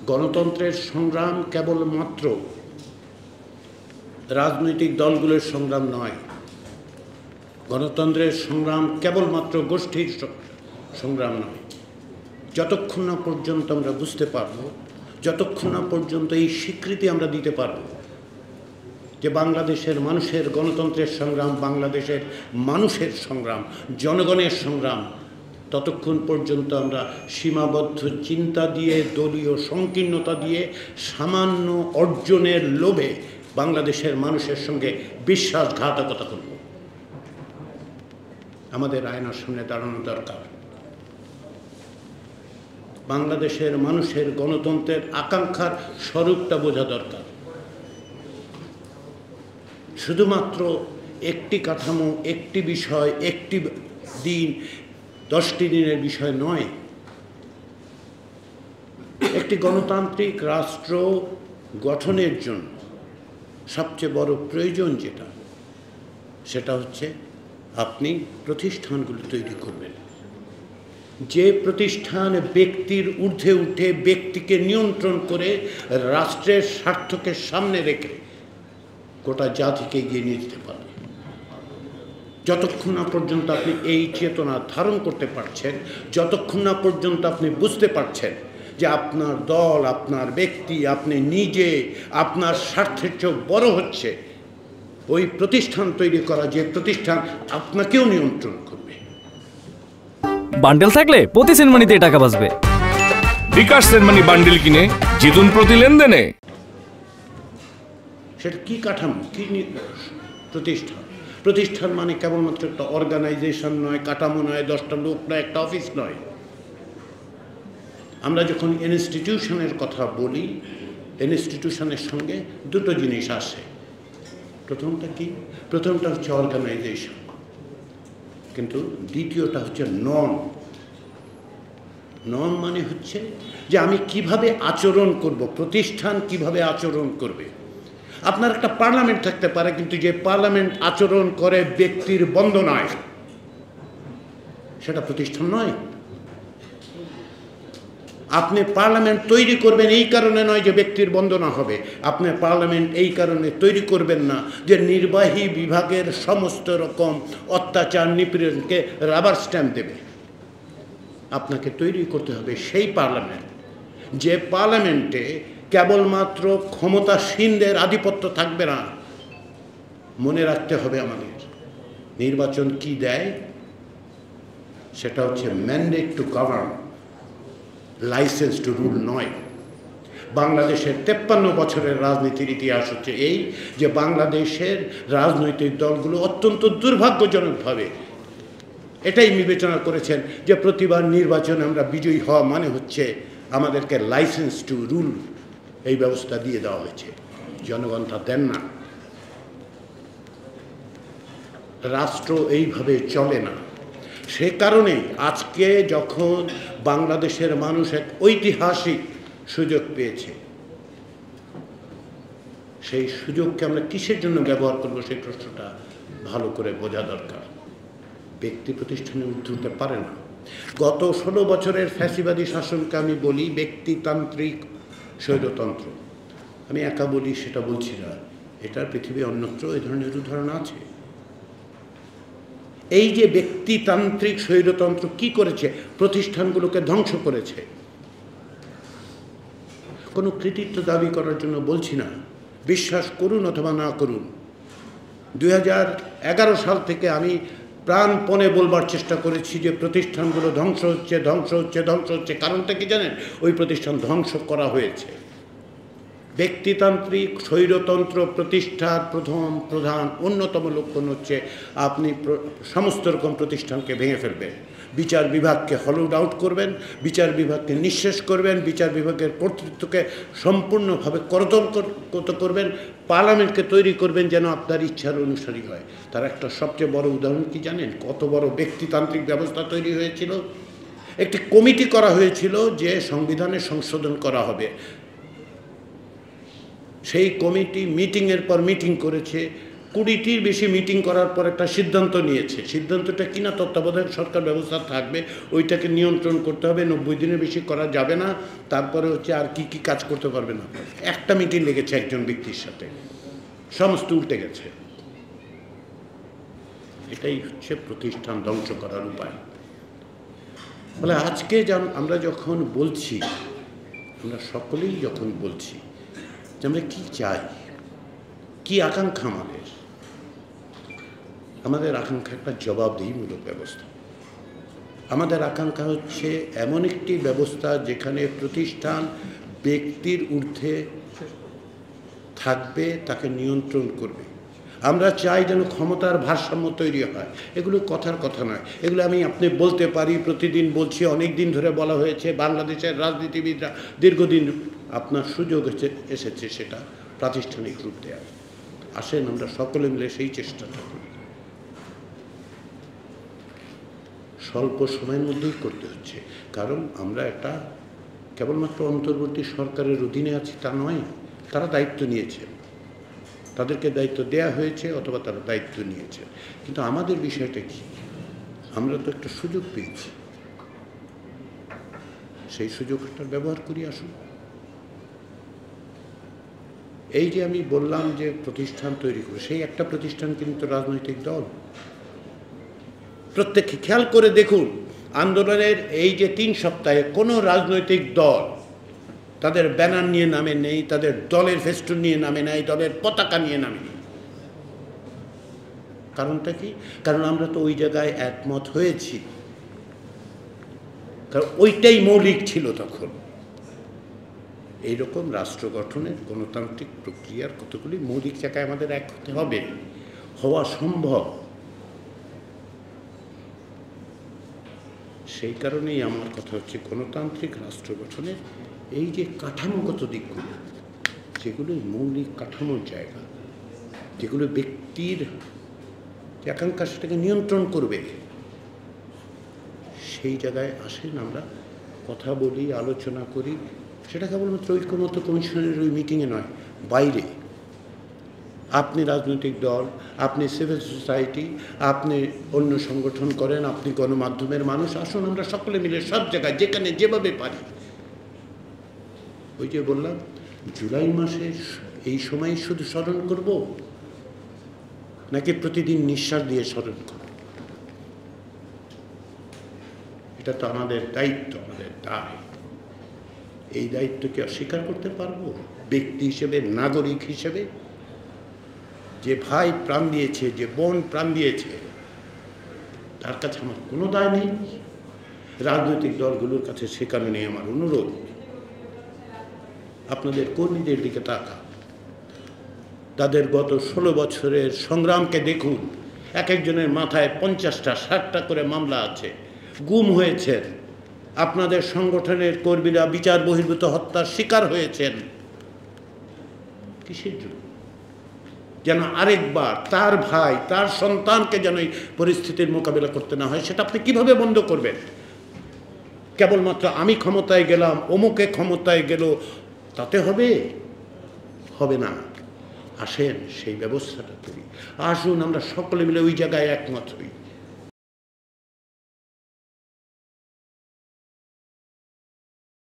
গণতন্ত্রের সংগ্রাম কেবলমাত্র রাজনৈতিক দলগুলোর সংগ্রাম নয়, গণতন্ত্রের সংগ্রাম কেবলমাত্র গোষ্ঠীর সংগ্রাম নয়। যতক্ষণ না পর্যন্ত আমরা বুঝতে পারব, যতক্ষণ না পর্যন্ত এই স্বীকৃতি আমরা দিতে পারব যে বাংলাদেশের মানুষের গণতন্ত্রের সংগ্রাম বাংলাদেশের মানুষের সংগ্রাম, জনগণের সংগ্রাম, ততক্ষণ পর্যন্ত আমরা সীমাবদ্ধ চিন্তা দিয়ে, দলীয় সংকীর্ণতা দিয়ে, সামান্য অর্জনের লোভে বাংলাদেশের মানুষের সঙ্গে বিশ্বাসঘাতকতা করব। আমাদের আয়নার সামনে দাঁড়ানো দরকার। বাংলাদেশের মানুষের গণতন্ত্রের আকাঙ্ক্ষার স্বরূপটা বোঝা দরকার। শুধুমাত্র একটি কাঠামো, একটি বিষয়, একটি দিন, 10টি দিনের বিষয় নয়। একটি গণতান্ত্রিক রাষ্ট্র গঠনের জন্য সবচেয়ে বড় প্রয়োজন সেটা হচ্ছে আপনি প্রতিষ্ঠানগুলো তৈরি করবেন। যে প্রতিষ্ঠান ব্যক্তির ঊর্ধ্বে উঠে ব্যক্তিকে নিয়ন্ত্রণ করে রাষ্ট্রের স্বার্থকে সামনে রেখে গোটা জাতিকে এগিয়ে নিয়ে যেতে পারবে। যতক্ষণ না পর্যন্ত আপনি এই চেতনা ধারণ করতে পারছেন, যতক্ষণ না পর্যন্ত আপনি বুঝতে পারছেন যে আপনার দল, আপনার ব্যক্তি, আপনি নিজে আপনার স্বার্থের চেয়ে বড় হচ্ছে ওই প্রতিষ্ঠান তৈরি করা, যে প্রতিষ্ঠান আপনাকেও নিয়ন্ত্রণ করবে। বান্ডেল থাকলে প্রতি সেনমানিতে টাকা বাঁচবে। বিকাশ সেনমানি বান্ডেল কিনে জিতুন প্রতি লেনদেনে। সেটা কি কাঠামো, কি প্রতিষ্ঠান? প্রতিষ্ঠান মানে কেবলমাত্র একটা অর্গানাইজেশন নয়, কাঠামো নয়, 10টা লোক নয়, একটা অফিস নয়। আমরা যখন ইনস্টিটিউশনের কথা বলি, ইনস্টিটিউশনের সঙ্গে দুটো জিনিস আসে। প্রথমটা কি? প্রথমটা হচ্ছে অর্গানাইজেশন, কিন্তু দ্বিতীয়টা হচ্ছে নর্ম। নর্ম মানে হচ্ছে যে আমি কিভাবে আচরণ করব, প্রতিষ্ঠান কিভাবে আচরণ করবে। আপনার একটা পার্লামেন্ট থাকতে পারে, কিন্তু যে পার্লামেন্ট আচরণ করে ব্যক্তির বন্দনায়, সেটা প্রতিষ্ঠান নয়। আপনি পার্লামেন্ট তৈরি করবেন এই কারণে নয় যে ব্যক্তির বন্দনা হবে। আপনি পার্লামেন্ট এই কারণে তৈরি করবেন না যে নির্বাহী বিভাগের সমস্ত রকম অত্যাচার নিপীড়নকে রাবার স্ট্যাম্প দেবে। আপনাকে তৈরি করতে হবে সেই পার্লামেন্ট, যে পার্লামেন্টে কেবলমাত্র ক্ষমতাসীনদের আধিপত্য থাকবে না। মনে রাখতে হবে আমাদের নির্বাচন কি দেয়, সেটা হচ্ছে mandate to govern, licence to rule নয়। বাংলাদেশের 53 বছরের রাজনীতির ইতিহাস হচ্ছে এই যে বাংলাদেশের রাজনৈতিক দলগুলো অত্যন্ত দুর্ভাগ্যজনকভাবে এটাই বিবেচনা করেছেন যে প্রতিবার নির্বাচনে আমরা বিজয়ী হওয়া মানে হচ্ছে আমাদেরকে লাইসেন্স টু রুল এই ব্যবস্থা দিয়ে দেওয়া হয়েছে। জনগণ তা দেন না। রাষ্ট্র এইভাবে চলে না। সে কারণে আজকে যখন বাংলাদেশের মানুষ এক ঐতিহাসিক সুযোগ পেয়েছে, সেই সুযোগকে আমরা কিসের জন্য ব্যবহার করব সেই প্রশ্নটা ভালো করে বোঝা দরকার। ব্যক্তি প্রতিষ্ঠানে উঠতে পারে না। গত 16 বছরের ফ্যাসিবাদী শাসনকে আমি বলি ব্যক্তিতান্ত্রিক স্বৈরতন্ত্র। আমি একা বলি সেটা বলছি না, এটা পৃথিবী অন্যত্র এই ধরনের উদাহরণ আছে। এই যে ব্যক্তিতান্ত্রিক স্বৈরতন্ত্র কি করেছে? প্রতিষ্ঠানগুলোকে ধ্বংস করেছে। কোনো কৃতিত্ব দাবি করার জন্য বলছি না, বিশ্বাস করুন অথবা না করুন। 2011 সাল থেকে আমি প্রাণপণে বলবার চেষ্টা করেছি যে প্রতিষ্ঠানগুলো ধ্বংস হচ্ছে, ধ্বংস হচ্ছে, ধ্বংস হচ্ছে। কারণটা কি জানেন? ওই প্রতিষ্ঠান ধ্বংস করা হয়েছে। ব্যক্তিতান্ত্রিক স্বৈরতন্ত্র প্রতিষ্ঠার প্রধান অন্যতম লক্ষণ হচ্ছে আপনি সমস্ত রকম প্রতিষ্ঠানকে ভেঙে ফেলবেন। বিচার বিভাগকে হলউড আউট করবেন, বিচার বিভাগকে নিঃশেষ করবেন, বিচার বিভাগের কর্তৃত্বকে সম্পূর্ণভাবে করতল করবেন, পার্লামেন্টকে তৈরি করবেন যেন আপনার ইচ্ছার অনুসারী হয়। তার একটা সবচেয়ে বড় উদাহরণ কি জানেন? কত বড় ব্যক্তিতান্ত্রিক ব্যবস্থা তৈরি হয়েছিল। একটি কমিটি করা হয়েছিল যে সংবিধানে সংশোধন করা হবে। সেই কমিটি মিটিংয়ের পর মিটিং করেছে, 20টির বেশি মিটিং করার পর একটা সিদ্ধান্ত নিয়েছে। সিদ্ধান্তটা কিনা তত্ত্বাবধায়ক সরকার ব্যবস্থা থাকবে, ওইটাকে নিয়ন্ত্রণ করতে হবে, 90 দিনের বেশি করা যাবে না। তারপরে হচ্ছে আর কি কি কাজ করতে পারবে না। একটা মিটিং লেগেছে একজন ব্যক্তির সাথে, সমস্ত উল্টে গেছে। এটাই হচ্ছে প্রতিষ্ঠান ধ্বংস করার উপায়। বলে আজকে আমরা যখন বলছি, আমরা সকলেই যখন বলছি যে আমরা কি চাই, কি আকাঙ্ক্ষা আমাদের আকাঙ্ক্ষা একটা জবাবদিহিমূলক ব্যবস্থা। আমাদের আকাঙ্ক্ষা হচ্ছে এমন একটি ব্যবস্থা যেখানে প্রতিষ্ঠান ব্যক্তির ঊর্ধ্বে থাকবে, তাকে নিয়ন্ত্রণ করবে। আমরা চাই যেন ক্ষমতার ভারসাম্য তৈরি হয়। এগুলো কথার কথা নয়, এগুলো আপনি বলতে পারি, প্রতিদিন বলছি, অনেক দিন ধরে বলা হয়েছে। বাংলাদেশের রাজনীতিবিদরা দীর্ঘদিন, আপনার সুযোগ এসেছে সেটা প্রাতিষ্ঠানিক রূপ দেওয়া। আসেন আমরা সকলে মিলে সেই চেষ্টাটা করি। স্বল্প সময়ের মধ্যেই করতে হচ্ছে, কারণ আমরা একটা কেবলমাত্র অন্তর্বর্তী সরকারের অধীনে আছি তা নয়। তারা দায়িত্ব নিয়েছে, তাদেরকে দায়িত্ব দেয়া হয়েছে অথবা তারা দায়িত্ব নিয়েছে। কিন্তু আমাদের বিষয়টা কি, আমরা তো একটা সুযোগ পেয়েছি, সেই সুযোগটা ব্যবহার করি। আসুন, এই যে আমি বললাম যে প্রতিষ্ঠান তৈরি করে, সেই একটা প্রতিষ্ঠান কিন্তু রাজনৈতিক দল। প্রত্যেকে খেয়াল করে দেখুন, আন্দোলনের এই যে 3 সপ্তাহে কোনো রাজনৈতিক দল তাদের ব্যানার নিয়ে নামে নেই, তাদের দলের ফেস্টুন নিয়ে নামে নেই, দলের পতাকা নিয়ে নামে নেই। কারণটা কি? কারণ আমরা তো ওই জায়গায় একমত হয়েছি, কারণ ওইটাই মৌলিক ছিল তখন। এইরকম রাষ্ট্র গঠনের গণতান্ত্রিক প্রক্রিয়ার কতগুলি মৌলিক জায়গায় আমাদের এক হতে হবে, হওয়া সম্ভব। সেই কারণেই আমার কথা হচ্ছে গণতান্ত্রিক রাষ্ট্র গঠনের এই যে কাঠামোগত দিকগুলো, যেগুলো মৌলিক কাঠামোর জায়গা, যেগুলো ব্যক্তির যে আকাঙ্ক্ষা সেটাকে নিয়ন্ত্রণ করবে, সেই জায়গায় আসেন আমরা কথা বলি, আলোচনা করি। সেটা কেবলমাত্র ঐক্যমত্য কমিশনের ওই মিটিংয়ে নয়, বাইরে। আপনি রাজনৈতিক দল, আপনি সিভিল সোসাইটি, আপনি অন্য সংগঠন করেন, আপনি গণমাধ্যমের মানুষ, আসুন আমরা সকলে মিলে সব জায়গায় যেখানে যেভাবে পারি। ওই যে বললাম, জুলাই মাসে এই সময় শুধু স্মরণ করব নাকি প্রতিদিন নিঃশ্বাস দিয়ে স্মরণ করব? এটা তো আমাদের দায়িত্ব, আমাদের দায়। এই দায়িত্বকে অস্বীকার করতে পারবো? ব্যক্তি হিসেবে, নাগরিক হিসেবে, যে ভাই প্রাণ দিয়েছে, যে বোন প্রাণ দিয়েছে, তার কাছে আমার কোনো দায় নেই। রাজনৈতিক দলগুলোর কাছে সে কারণে আমার অনুরোধ, আপনাদের কর্মীদের দিকে তাকান, তাদের গত 16 বছরের সংগ্রামকে দেখুন। এক একজনের মাথায় 50টা 60টা করে মামলা আছে, গুম হয়েছেন। আপনাদের সংগঠনের কর্মীরা বিচার বহির্ভূত হত্যার শিকার হয়েছেন। কিসের জন্য? যেন আরেকবার তার ভাই, তার সন্তানকে যেন এই পরিস্থিতির মোকাবিলা করতে না হয়। সেটা আপনি কিভাবে বন্ধ করবেন? কেবলমাত্র আমি ক্ষমতায় গেলাম, অমুকে ক্ষমতায় গেল, তাতে হবে? হবে না। আসেন সেই ব্যবস্থাটা করি। আসুন আমরা সকলে মিলে ওই জায়গায় একমত হই।